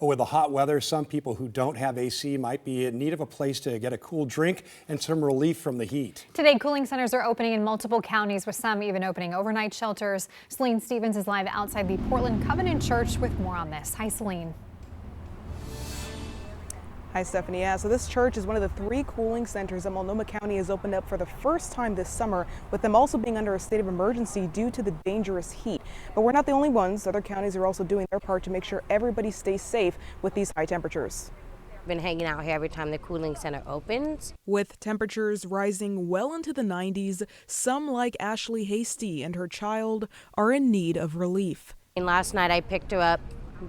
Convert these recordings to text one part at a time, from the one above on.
With the hot weather, some people who don't have AC might be in need of a place to get a cool drink and some relief from the heat. Today, cooling centers are opening in multiple counties, with some even opening overnight shelters. Celine Stevens is live outside the Portland Covenant Church with more on this. Hi, Celine. Hi, Stephanie. Yeah, so this church is one of the 3 cooling centers that Multnomah County has opened up for the first time this summer, with them also being under a state of emergency due to the dangerous heat. But we're not the only ones. Other counties are also doing their part to make sure everybody stays safe with these high temperatures. I've been hanging out here every time the cooling center opens. With temperatures rising well into the 90s, some like Ashley Hasty and her child are in need of relief. And last night I picked her up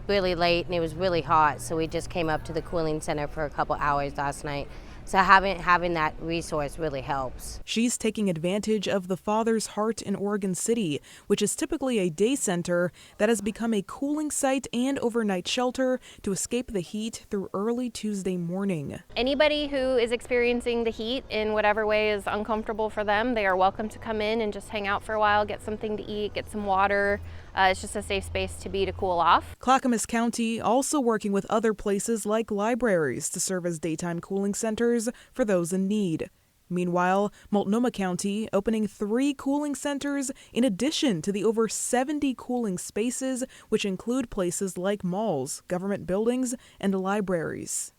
really late and it was really hot, so we just came up to the cooling center for a couple hours last night. So having that resource really helps. She's taking advantage of the Father's Heart in Oregon City, which is typically a day center that has become a cooling site and overnight shelter to escape the heat through early Tuesday morning. Anybody who is experiencing the heat in whatever way is uncomfortable for them, they are welcome to come in and just hang out for a while, get something to eat, get some water. It's just a safe space to be to cool off. Clackamas County also working with other places like libraries to serve as daytime cooling centers for those in need. Meanwhile, Multnomah County opening 3 cooling centers in addition to the over 70 cooling spaces, which include places like malls, government buildings, and libraries.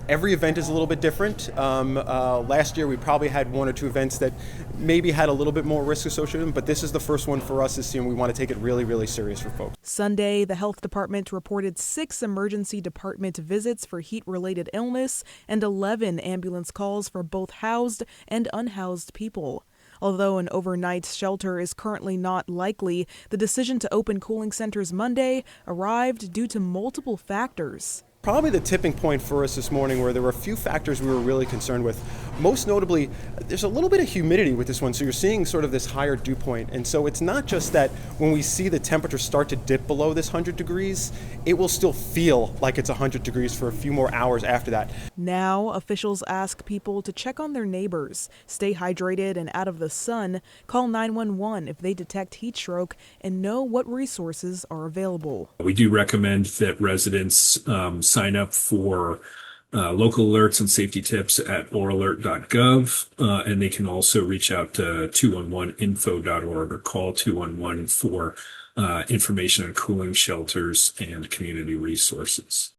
Every event is a little bit different. Last year we probably had 1 or 2 events that maybe had a little bit more risk associated with them, but this is the first one for us this year and we want to take it really, really serious for folks. Sunday, the health department reported 6 emergency department visits for heat-related illness and 11 ambulance calls for both housed and unhoused people. Although an overnight shelter is currently not likely, the decision to open cooling centers Monday arrived due to multiple factors. Probably the tipping point for us this morning where there were a few factors we were really concerned with. Most notably, there's a little bit of humidity with this one, so you're seeing sort of this higher dew point. And so it's not just that when we see the temperature start to dip below this 100 degrees, it will still feel like it's 100 degrees for a few more hours after that. Now, officials ask people to check on their neighbors, stay hydrated and out of the sun, call 911 if they detect heat stroke, and know what resources are available. We do recommend that residents sign up for local alerts and safety tips at oralert.gov, and they can also reach out to 211info.org or call 211 for information on cooling shelters and community resources.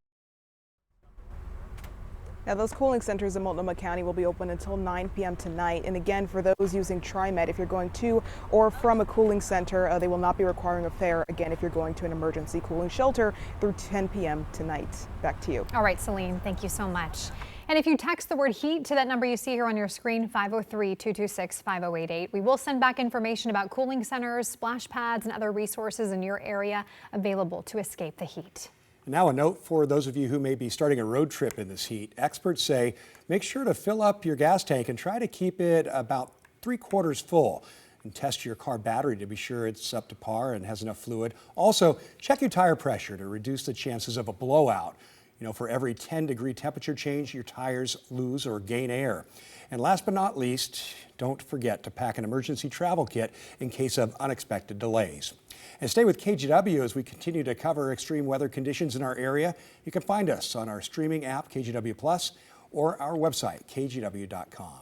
Now, those cooling centers in Multnomah County will be open until 9 p.m. tonight. And again, for those using TriMet, if you're going to or from a cooling center, they will not be requiring a fare, again, if you're going to an emergency cooling shelter through 10 p.m. tonight. Back to you. All right, Celine, thank you so much. And if you text the word heat to that number you see here on your screen, 503-226-5088, we will send back information about cooling centers, splash pads, and other resources in your area available to escape the heat. Now a note for those of you who may be starting a road trip in this heat. Experts say make sure to fill up your gas tank and try to keep it about 3/4 full. And test your car battery to be sure it's up to par and has enough fluid. Also, check your tire pressure to reduce the chances of a blowout. You know, for every 10-degree temperature change, your tires lose or gain air. And last but not least, don't forget to pack an emergency travel kit in case of unexpected delays. And stay with KGW as we continue to cover extreme weather conditions in our area. You can find us on our streaming app, KGW Plus, or our website, kgw.com.